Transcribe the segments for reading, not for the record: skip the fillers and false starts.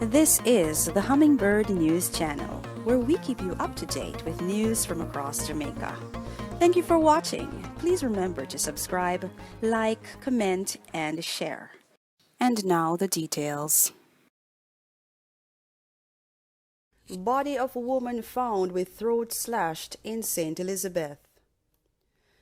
This is the Hummingbird News Channel, where we keep you up to date with news from across Jamaica. Thank you for watching. Please remember to subscribe, like, comment, and share. And now the details. Body of woman found with throat slashed in St. Elizabeth.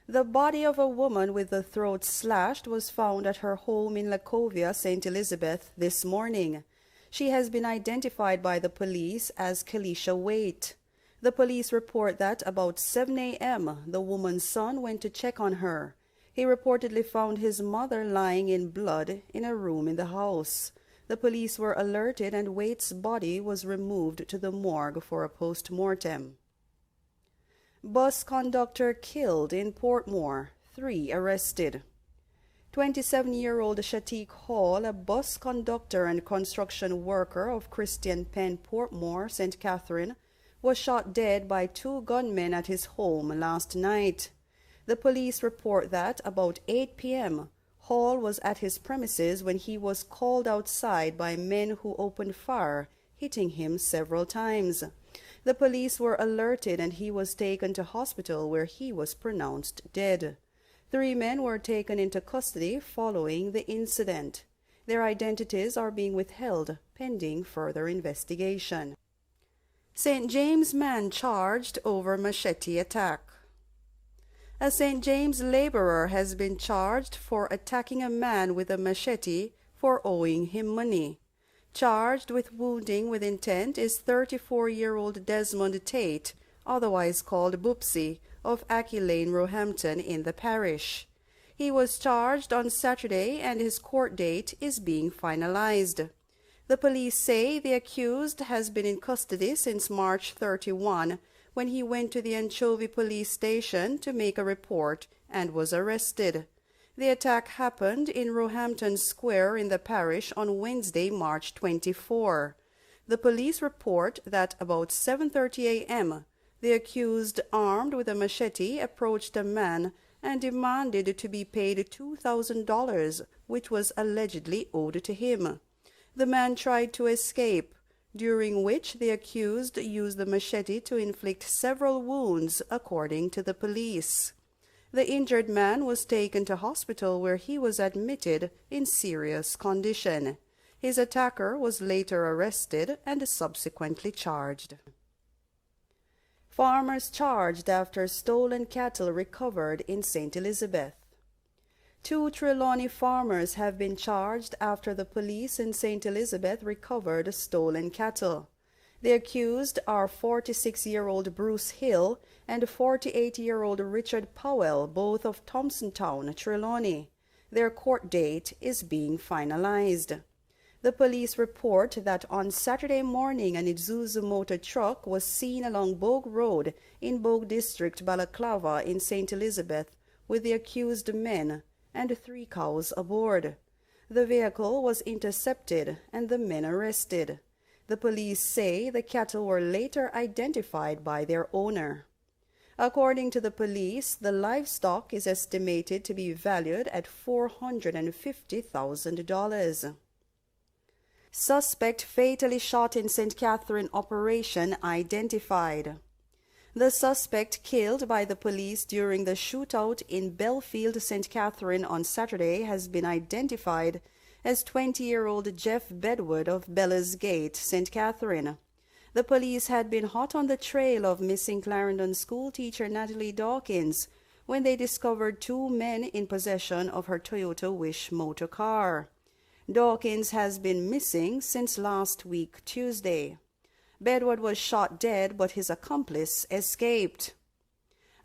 The body of a woman with the throat slashed was found at her home in Lacovia, St. Elizabeth, this morning. She has been identified by the police as Kelisha Waite. The police report that about 7 a.m., the woman's son went to check on her. He reportedly found his mother lying in blood in a room in the house. The police were alerted and Waite's body was removed to the morgue for a post-mortem. Bus conductor killed in Portmore, 3 arrested. 27-year-old Shatik Hall, a bus conductor and construction worker of Christian Penn Portmore, St. Catherine, was shot dead by 2 gunmen at his home last night. The police report that about 8 p.m., Hall was at his premises when he was called outside by men who opened fire, hitting him several times. The police were alerted and he was taken to hospital where he was pronounced dead. 3 men were taken into custody following the incident. Their identities are being withheld pending further investigation. St. James man charged over machete attack. A St. James laborer has been charged for attacking a man with a machete for owing him money. Charged with wounding with intent is 34-year-old Desmond Tate, otherwise called Boopsy, of Aki Lane, Roehampton, in the parish. He was charged on Saturday and his court date is being finalized. The police say the accused has been in custody since March 31, when he went to the Anchovy police station to make a report and was arrested. The attack happened in Roehampton Square in the parish on Wednesday, March 24. The police report that about 7:30 a.m., the accused, armed with a machete, approached a man and demanded to be paid $2,000, which was allegedly owed to him. The man tried to escape, during which the accused used the machete to inflict several wounds, according to the police. The injured man was taken to hospital where he was admitted in serious condition. His attacker was later arrested and subsequently charged. Farmers charged after stolen cattle recovered in St. Elizabeth. 2 Trelawney farmers have been charged after the police in St. Elizabeth recovered stolen cattle. The accused are 46-year-old Bruce Hill and 48-year-old Richard Powell, both of Thompsontown, Trelawney. Their court date is being finalized. The police report that on Saturday morning an Isuzu motor truck was seen along Bogue Road in Bogue District, Balaclava in St. Elizabeth with the accused men and 3 cows aboard. The vehicle was intercepted and the men arrested. The police say the cattle were later identified by their owner. According to the police, the livestock is estimated to be valued at $450,000. Suspect fatally shot in St. Catherine operation identified. The suspect killed by the police during the shootout in Belfield, St. Catherine on Saturday has been identified as 20-year-old Jeff Bedward of Bella's Gate, St. Catherine. The police had been hot on the trail of missing Clarendon schoolteacher Natalie Dawkins when they discovered 2 men in possession of her Toyota Wish motor car. Dawkins has been missing since last week, Tuesday. Bedward was shot dead, but his accomplice escaped.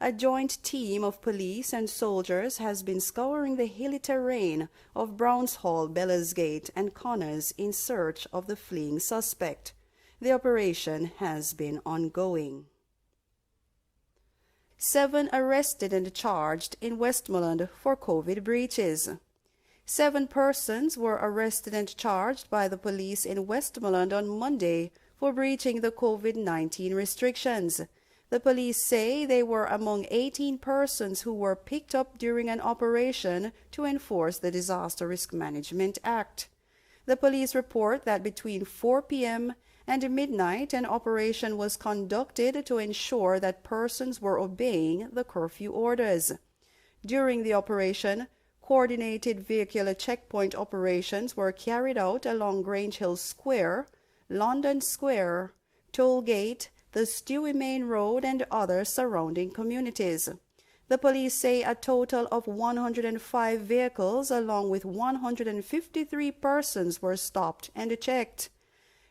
A joint team of police and soldiers has been scouring the hilly terrain of Browns Hall, Bella's Gate, and Connors in search of the fleeing suspect. The operation has been ongoing. 7 arrested and charged in Westmoreland for COVID breaches. 7 persons were arrested and charged by the police in Westmoreland on Monday for breaching the COVID-19 restrictions. The police say they were among 18 persons who were picked up during an operation to enforce the Disaster Risk Management Act. The police report that between 4 p.m. and midnight, an operation was conducted to ensure that persons were obeying the curfew orders. During the operation, coordinated vehicular checkpoint operations were carried out along Grange Hill Square, London Square, Tollgate, the Stewie Main Road, and other surrounding communities. The police say a total of 105 vehicles along with 153 persons were stopped and checked.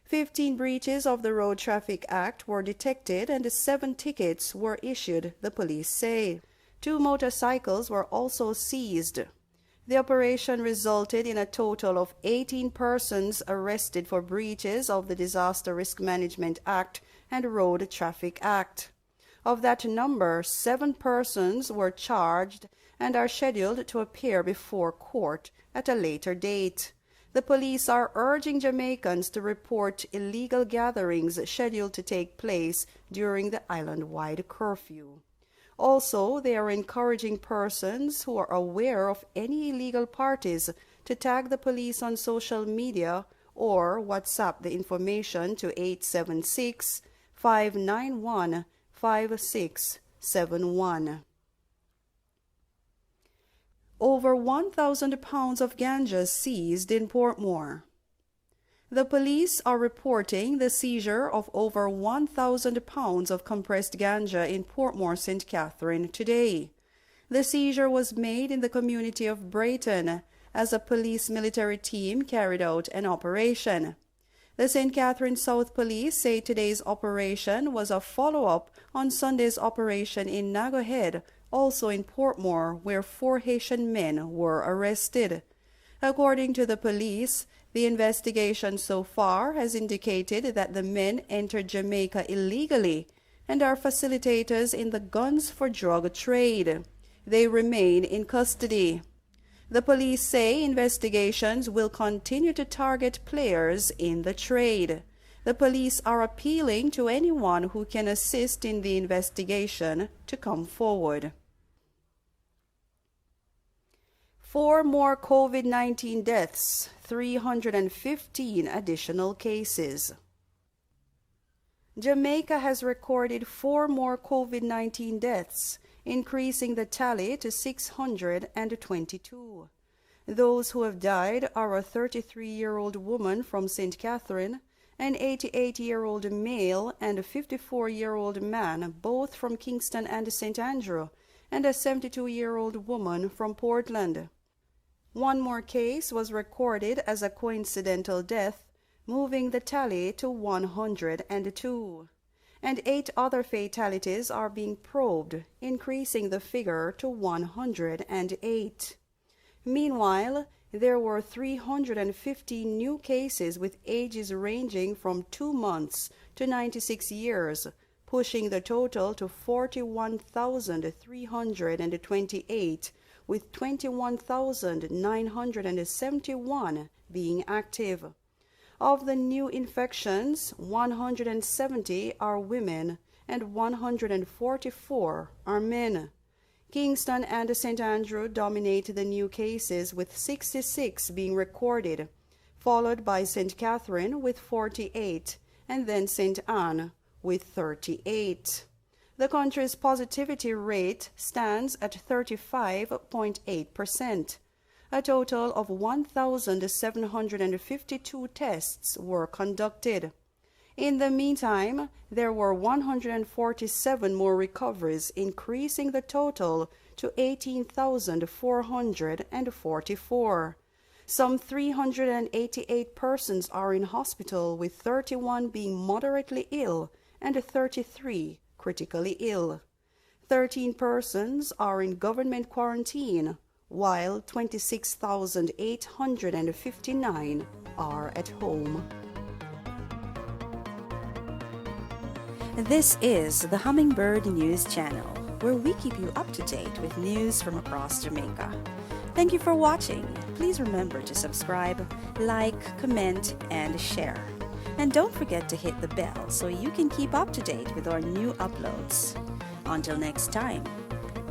15 breaches of the Road Traffic Act were detected and 7 tickets were issued, the police say. 2 motorcycles were also seized. The operation resulted in a total of 18 persons arrested for breaches of the Disaster Risk Management Act and Road Traffic Act. Of that number, 7 persons were charged and are scheduled to appear before court at a later date. The police are urging Jamaicans to report illegal gatherings scheduled to take place during the island-wide curfew. Also, they are encouraging persons who are aware of any illegal parties to tag the police on social media or WhatsApp the information to 876-591-5671. Over 1,000 pounds of ganja seized in Portmore. The police are reporting the seizure of over 1,000 pounds of compressed ganja in Portmore, St. Catherine today. The seizure was made in the community of Brayton as a police military team carried out an operation. The St. Catherine South Police say today's operation was a follow-up on Sunday's operation in Nago Head, also in Portmore, where 4 Haitian men were arrested. According to the police, the investigation so far has indicated that the men entered Jamaica illegally and are facilitators in the guns for drug trade. They remain in custody. The police say investigations will continue to target players in the trade. The police are appealing to anyone who can assist in the investigation to come forward. 4 more COVID-19 deaths, 315 additional cases. Jamaica has recorded 4 more COVID-19 deaths, increasing the tally to 622. Those who have died are a 33-year-old woman from St. Catherine, an 88-year-old male and a 54-year-old man, both from Kingston and St. Andrew, and a 72-year-old woman from Portland. 1 more case was recorded as a coincidental death, moving the tally to 102. And 8 other fatalities are being probed, increasing the figure to 108. Meanwhile, there were 350 new cases with ages ranging from 2 months to 96 years, pushing the total to 41,328, with 21,971 being active. Of the new infections, 170 are women and 144 are men. Kingston and St. Andrew dominate the new cases with 66 being recorded, followed by St. Catherine with 48 and then St. Anne with 38. The country's positivity rate stands at 35.8%. A total of 1,752 tests were conducted. In the meantime, there were 147 more recoveries, increasing the total to 18,444. Some 388 persons are in hospital, with 31 being moderately ill and 33 critically ill. 13 persons are in government quarantine, while 26,859 are at home. This is the Hummingbird News Channel, where we keep you up to date with news from across Jamaica. Thank you for watching. Please remember to subscribe, like, comment, and share. And don't forget to hit the bell so you can keep up to date with our new uploads. Until next time,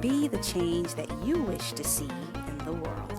be the change that you wish to see in the world.